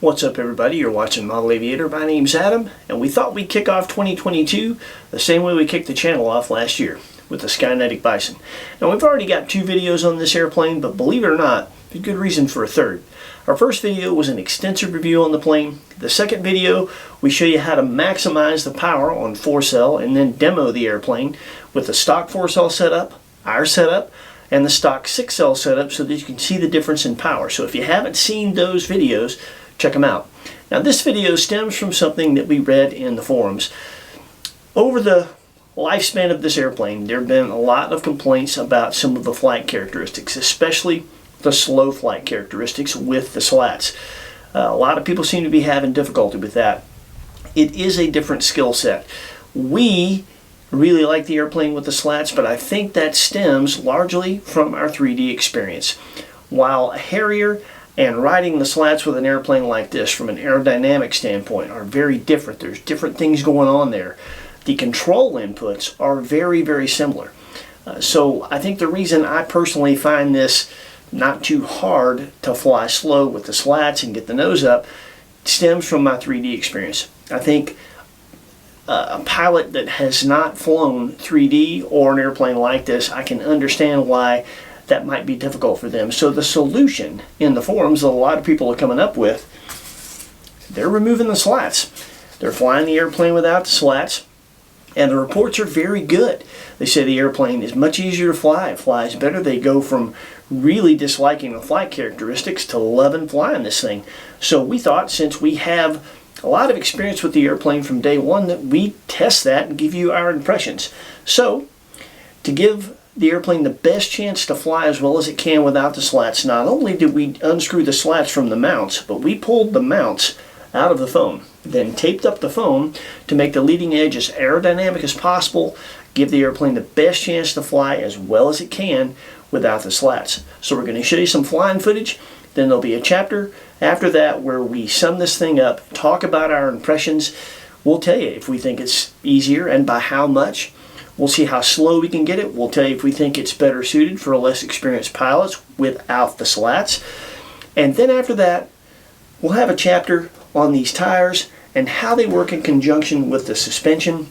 What's up, everybody? You're watching Model AV8R. My name's Adam, and we thought we'd kick off 2022 the same way we kicked the channel off last year with the Skynetic Bison. Now, we've already got 2 videos on this airplane, but believe it or not, there's good reason for a third. Our first video was an extensive review on the plane. The second video, we show you how to maximize the power on 4-cell and then demo the airplane with the stock 4-cell setup, our setup, and the stock 6-cell setup so that you can see the difference in power. So if you haven't seen those videos, check them out. Now, this video stems from something that we read in the forums. Over the lifespan of this airplane, there have been a lot of complaints about some of the flight characteristics, especially the slow flight characteristics with the slats. A lot of people seem to be having difficulty with that. It is a different skill set. We really like the airplane with the slats, but I think that stems largely from our 3D experience. While a Harrier and riding the slats with an airplane like this from an aerodynamic standpoint are very different. There's different things going on there. The control inputs are very, very similar. So I think the reason I personally find this not too hard to fly slow with the slats and get the nose up stems from my 3D experience. I think a pilot that has not flown 3D or an airplane like this, I can understand why that might be difficult for them. So the solution in the forums that a lot of people are coming up with, they're removing the slats. They're flying the airplane without the slats, and the reports are very good. They say the airplane is much easier to fly. It flies better. They go from really disliking the flight characteristics to loving flying this thing. So we thought, since we have a lot of experience with the airplane from day one, that we test that and give you our impressions. So to give the airplane the best chance to fly as well as it can without the slats, not only did we unscrew the slats from the mounts, but we pulled the mounts out of the foam, then taped up the foam to make the leading edge as aerodynamic as possible, give the airplane the best chance to fly as well as it can without the slats. So we're going to show you some flying footage, then there'll be a chapter after that where we sum this thing up, talk about our impressions. We'll tell you if we think it's easier and by how much. We'll see how slow we can get it. We'll tell you if we think it's better suited for less experienced pilots without the slats. And then after that, we'll have a chapter on these tires and how they work in conjunction with the suspension.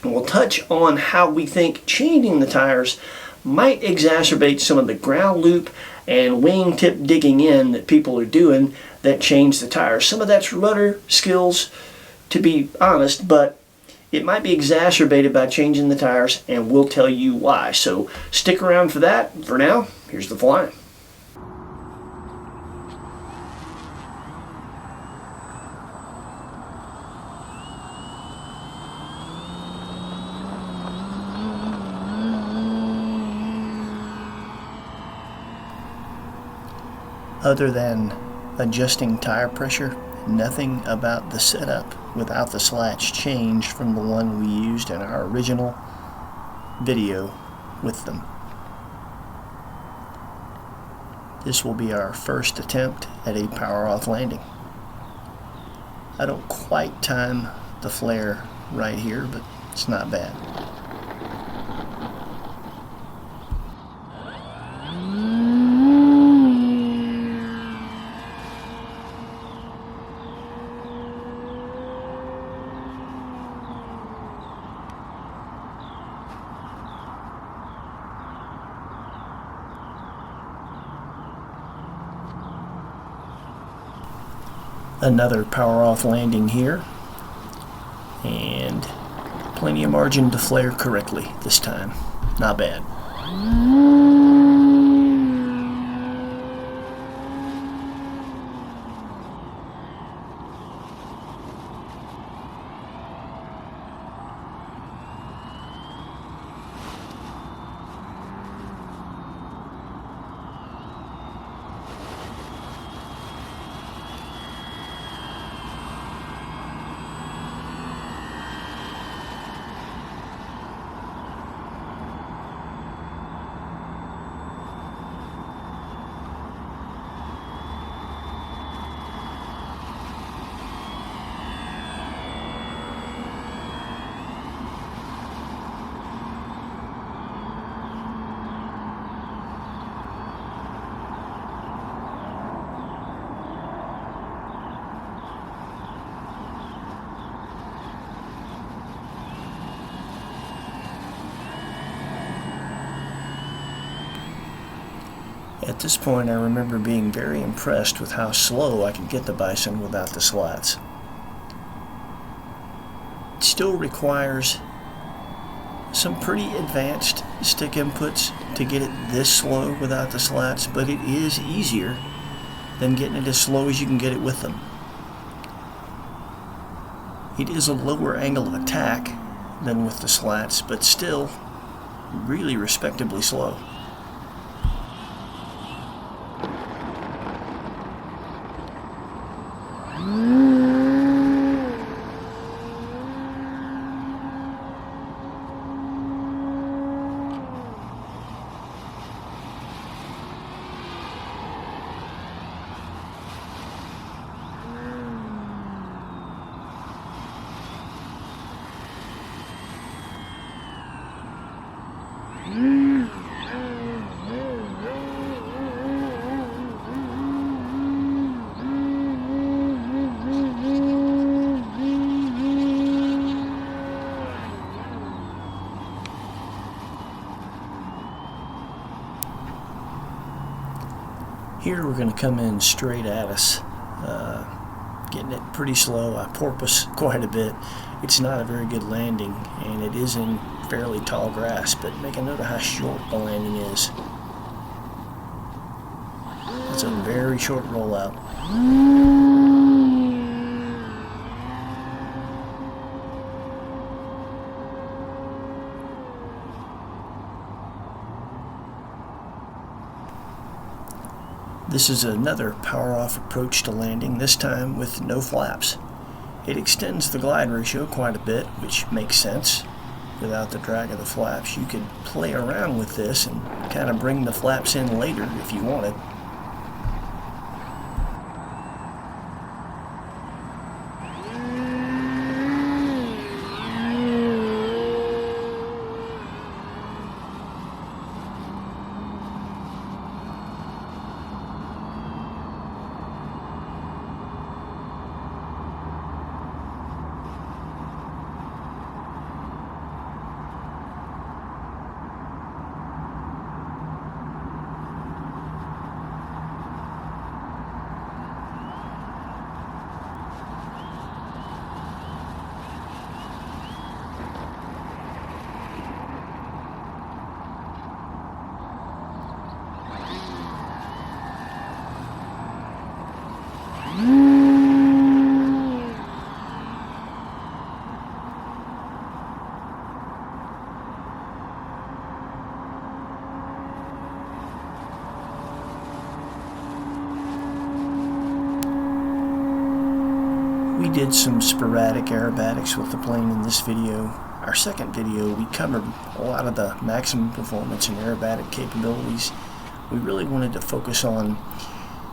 And we'll touch on how we think changing the tires might exacerbate some of the ground loop and wingtip digging in that people are doing that change the tires. Some of that's rudder skills, to be honest, but it might be exacerbated by changing the tires, and we'll tell you why. So stick around for that. For now, here's the flying. Other than adjusting tire pressure, nothing about the setup without the slats changed from the one we used in our original video with them. This will be our first attempt at a power off landing. I don't quite time the flare right here, but it's not bad. Another power off landing here, and plenty of margin to flare correctly this time. Not bad. At this point, I remember being very impressed with how slow I could get the Bison without the slats. It still requires some pretty advanced stick inputs to get it this slow without the slats, but it is easier than getting it as slow as you can get it with them. It is a lower angle of attack than with the slats, but still really respectably slow. Here we're going to come in straight at us, getting it pretty slow. I porpoise quite a bit. It's not a very good landing, and it is in fairly tall grass, but make a note of how short the landing is. It's a very short rollout. This is another power-off approach to landing, this time with no flaps. It extends the glide ratio quite a bit, which makes sense. Without the drag of the flaps, you could play around with this and kind of bring the flaps in later if you wanted. We did some sporadic aerobatics with the plane in this video. Our second video, we covered a lot of the maximum performance and aerobatic capabilities. We really wanted to focus on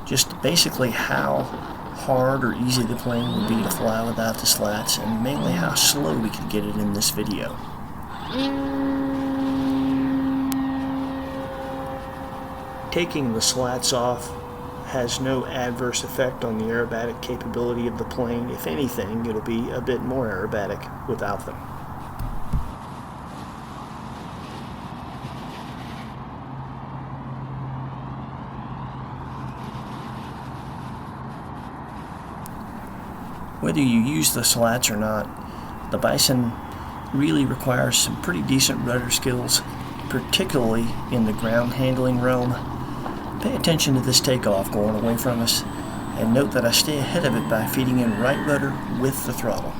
just basically how hard or easy the plane would be to fly without the slats, and mainly how slow we could get it in this video. Taking the slats off has no adverse effect on the aerobatic capability of the plane. If anything, it'll be a bit more aerobatic without them. Whether you use the slats or not, the Bison really requires some pretty decent rudder skills, particularly in the ground handling realm. Pay attention to this takeoff going away from us, and note that I stay ahead of it by feeding in right rudder with the throttle.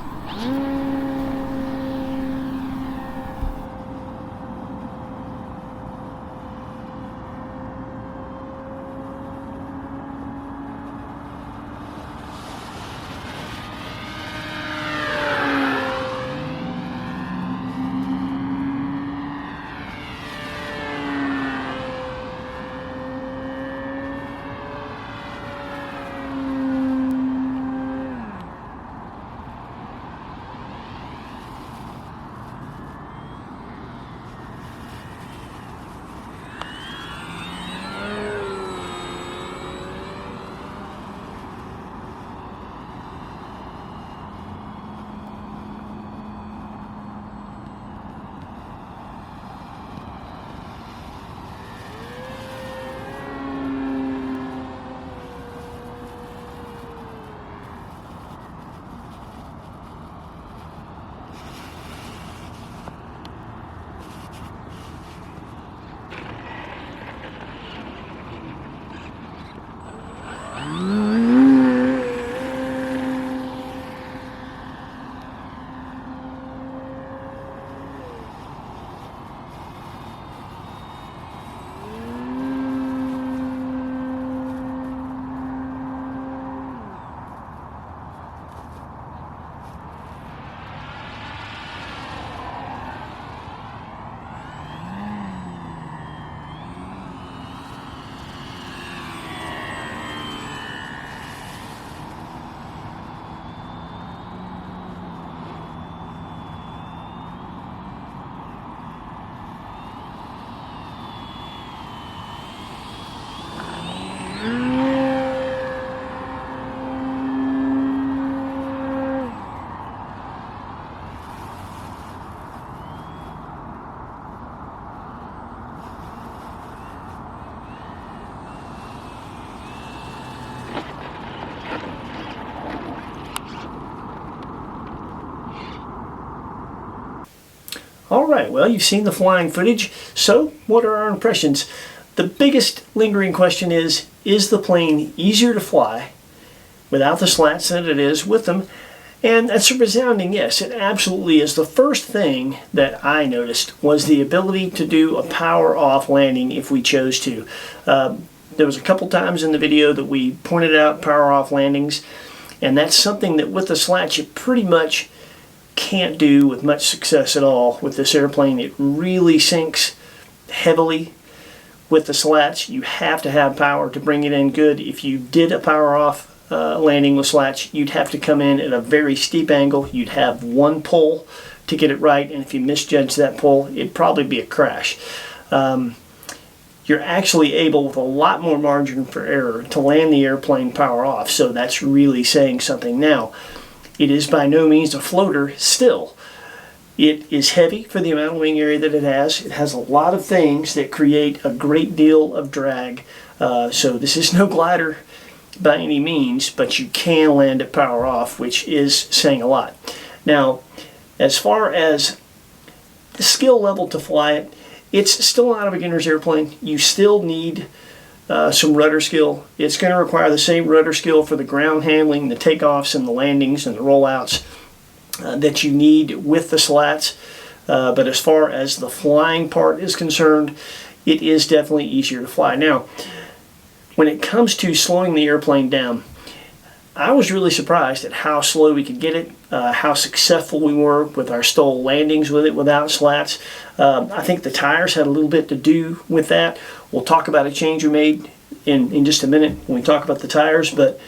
Alright, well, you've seen the flying footage, so what are our impressions? The biggest lingering question is the plane easier to fly without the slats than it is with them? And that's a resounding yes, it absolutely is. The first thing that I noticed was the ability to do a power-off landing if we chose to. There was a couple times in the video that we pointed out power-off landings, and that's something that with the slats you pretty much can't do with much success at all with this airplane. It really sinks heavily with the slats. You have to have power to bring it in good. If you did a power off landing with slats, you'd have to come in at a very steep angle. You'd have one pull to get it right, and if you misjudge that pull, it'd probably be a crash. You're actually able, with a lot more margin for error, to land the airplane power off, so that's really saying something. Now, it is by no means a floater still. It is heavy for the amount of wing area that it has. It has a lot of things that create a great deal of drag. So this is no glider by any means, but you can land it power off, which is saying a lot. Now, as far as the skill level to fly it, it's still not a beginner's airplane. You still need some rudder skill. It's going to require the same rudder skill for the ground handling, the takeoffs and the landings and the rollouts that you need with the slats. But as far as the flying part is concerned, it is definitely easier to fly. Now, when it comes to slowing the airplane down, I was really surprised at how slow we could get it, how successful we were with our STOL landings with it without slats. I think the tires had a little bit to do with that. We'll talk about a change we made in just a minute when we talk about the tires, but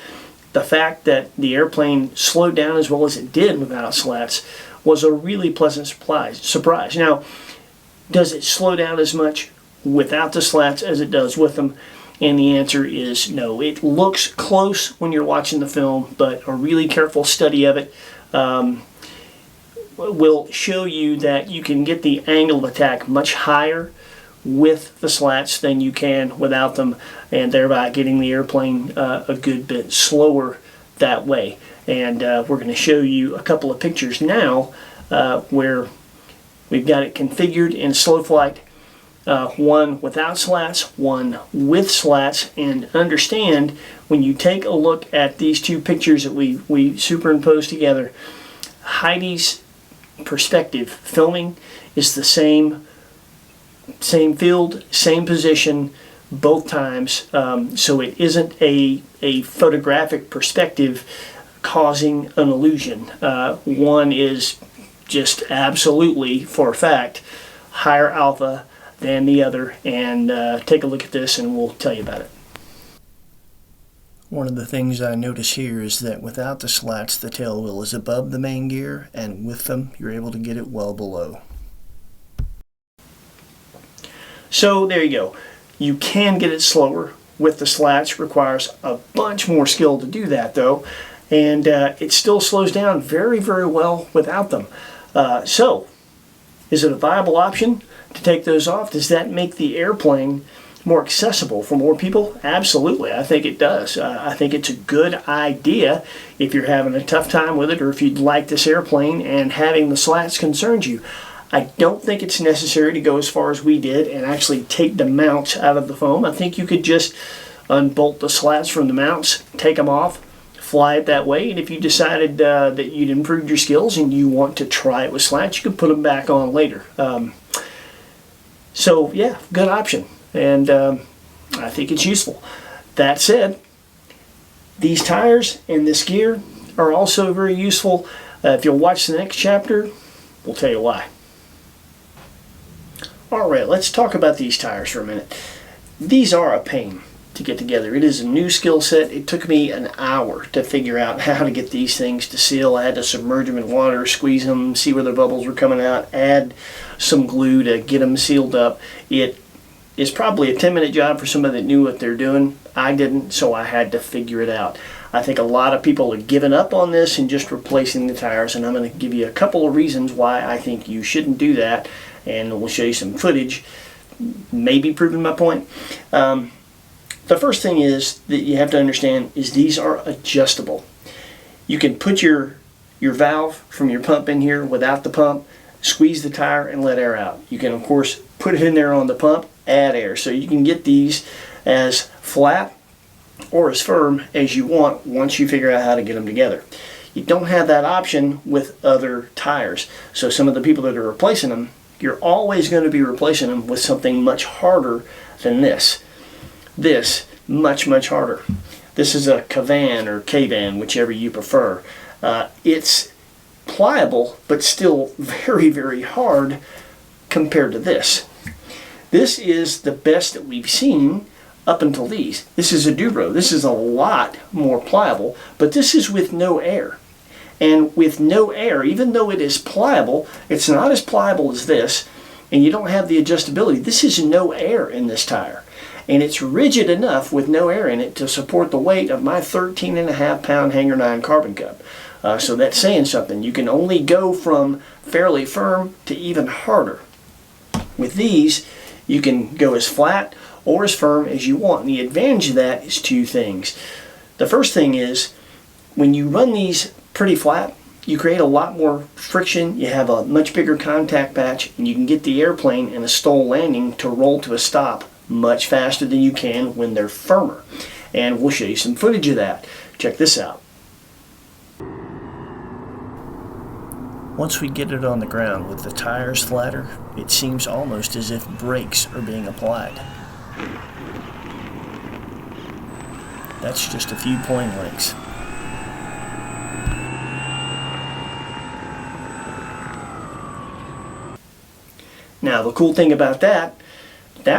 the fact that the airplane slowed down as well as it did without slats was a really pleasant surprise. Now, does it slow down as much without the slats as it does with them? And the answer is no. It looks close when you're watching the film, but a really careful study of it will show you that you can get the angle of attack much higher with the slats than you can without them, and thereby getting the airplane a good bit slower that way. And we're going to show you a couple of pictures now where we've got it configured in slow flight. One without slats, one with slats, and understand when you take a look at these two pictures that we superimposed together, Heidi's perspective filming is the same field, same position both times, so it isn't a photographic perspective causing an illusion. One is just absolutely, for a fact, higher alpha than the other, and take a look at this and we'll tell you about it. One of the things I notice here is that without the slats, the tail wheel is above the main gear, and with them you're able to get it well below. So there you go. You can get it slower with the slats. Requires a bunch more skill to do that though, and it still slows down very, very well without them. So is it a viable option to take those off? Does that make the airplane more accessible for more people? Absolutely, I think it does. I think it's a good idea if you're having a tough time with it, or if you'd like this airplane and having the slats concerns you. I don't think it's necessary to go as far as we did and actually take the mounts out of the foam. I think you could just unbolt the slats from the mounts, take them off, fly it that way, and if you decided that you'd improved your skills and you want to try it with slats, you could put them back on later. So yeah, good option, and I think it's useful. That said, these tires and this gear are also very useful. If you'll watch the next chapter, we'll tell you why. Alright, let's talk about these tires for a minute. These are a pain to get together. It is a new skill set. It took me an hour to figure out how to get these things to seal. I had to submerge them in water, squeeze them, see where the bubbles were coming out, add some glue to get them sealed up. It is probably a 10-minute job for somebody that knew what they're doing. I didn't, so I had to figure it out. I think a lot of people are giving up on this and just replacing the tires, and I'm going to give you a couple of reasons why I think you shouldn't do that, and we'll show you some footage, maybe proving my point. The first thing is that you have to understand is these are adjustable. You can put your valve from your pump in here without the pump, squeeze the tire and let air out. You can of course put it in there on the pump, add air. So you can get these as flat or as firm as you want once you figure out how to get them together. You don't have that option with other tires. So some of the people that are replacing them, you're always going to be replacing them with something much harder than this. This, much harder. This is a Kavan or Kavan, whichever you prefer. It's pliable, but still very hard compared to this. This is the best that we've seen up until these. This is a Dubro. This is a lot more pliable, but this is with no air. And with no air, even though it is pliable, it's not as pliable as this, and you don't have the adjustability. This is no air in this tire. And it's rigid enough with no air in it to support the weight of my 13.5 pound Hanger 9 carbon cup. So that's saying something. You can only go from fairly firm to even harder. With these, you can go as flat or as firm as you want. And the advantage of that is two things. The first thing is, when you run these pretty flat, you create a lot more friction, you have a much bigger contact patch, and you can get the airplane in a STOL landing to roll to a stop much faster than you can when they're firmer. And we'll show you some footage of that. Check this out. Once we get it on the ground with the tires flatter, it seems almost as if brakes are being applied. That's just a few plane lengths. Now the cool thing about that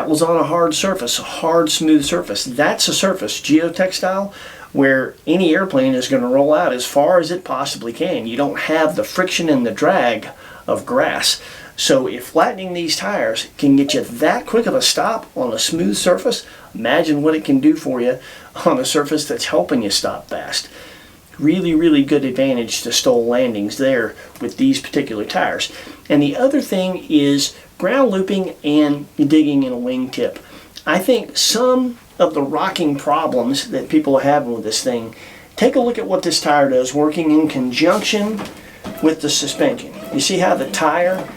was on a hard surface, a hard smooth surface. That's a surface, geotextile, where any airplane is going to roll out as far as it possibly can. You don't have the friction and the drag of grass. So if flattening these tires can get you that quick of a stop on a smooth surface, imagine what it can do for you on a surface that's helping you stop fast. Really good advantage to STOL landings there with these particular tires. And the other thing is ground looping and digging in a wingtip. I think some of the rocking problems that people are having with this thing, take a look at what this tire does working in conjunction with the suspension. You see how the tire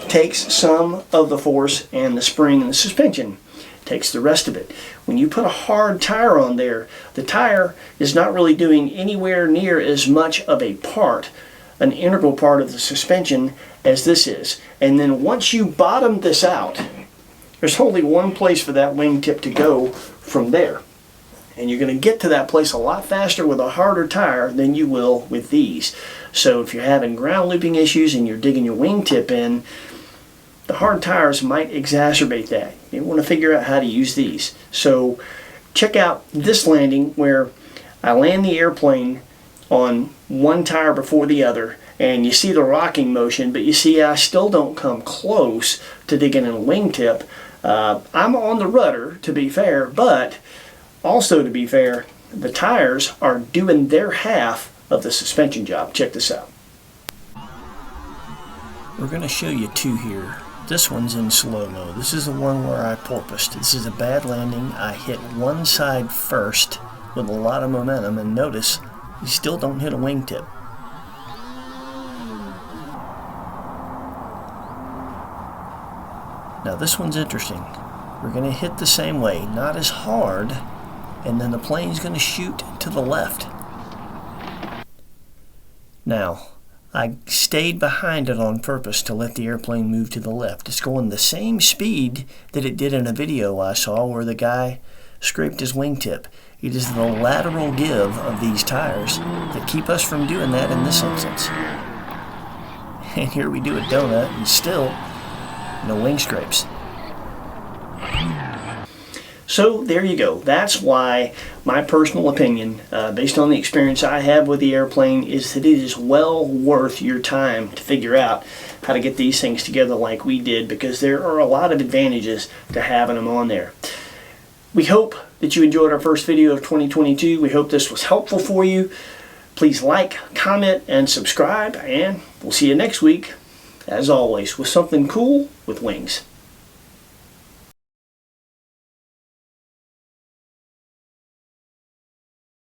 takes some of the force and the spring and the suspension takes the rest of it. When you put a hard tire on there, the tire is not really doing anywhere near as much of a part, an integral part of the suspension as this is. And then once you bottom this out, there's only one place for that wingtip to go from there. And you're going to get to that place a lot faster with a harder tire than you will with these. So if you're having ground looping issues and you're digging your wingtip in, the hard tires might exacerbate that. You want to figure out how to use these. So check out this landing where I land the airplane on one tire before the other, and you see the rocking motion, but you see I still don't come close to digging in a wingtip. I'm on the rudder, to be fair, but also to be fair, the tires are doing their half of the suspension job. Check this out. We're going to show you two here. This one's in slow-mo. This is the one where I porpoised. This is a bad landing. I hit one side first with a lot of momentum, and notice you still don't hit a wingtip. Now this one's interesting. We're going to hit the same way, not as hard, and then the plane's going to shoot to the left. Now, I stayed behind it on purpose to let the airplane move to the left. It's going the same speed that it did in a video I saw where the guy scraped his wingtip. It is the lateral give of these tires that keep us from doing that in this instance. And here we do a donut and still no wing scrapes. So there you go. That's why my personal opinion, based on the experience I have with the airplane, is that it is well worth your time to figure out how to get these things together like we did, because there are a lot of advantages to having them on there. We hope that you enjoyed our first video of 2022. We hope this was helpful for you. Please like, comment, and subscribe, and we'll see you next week, as always, with something cool with wings.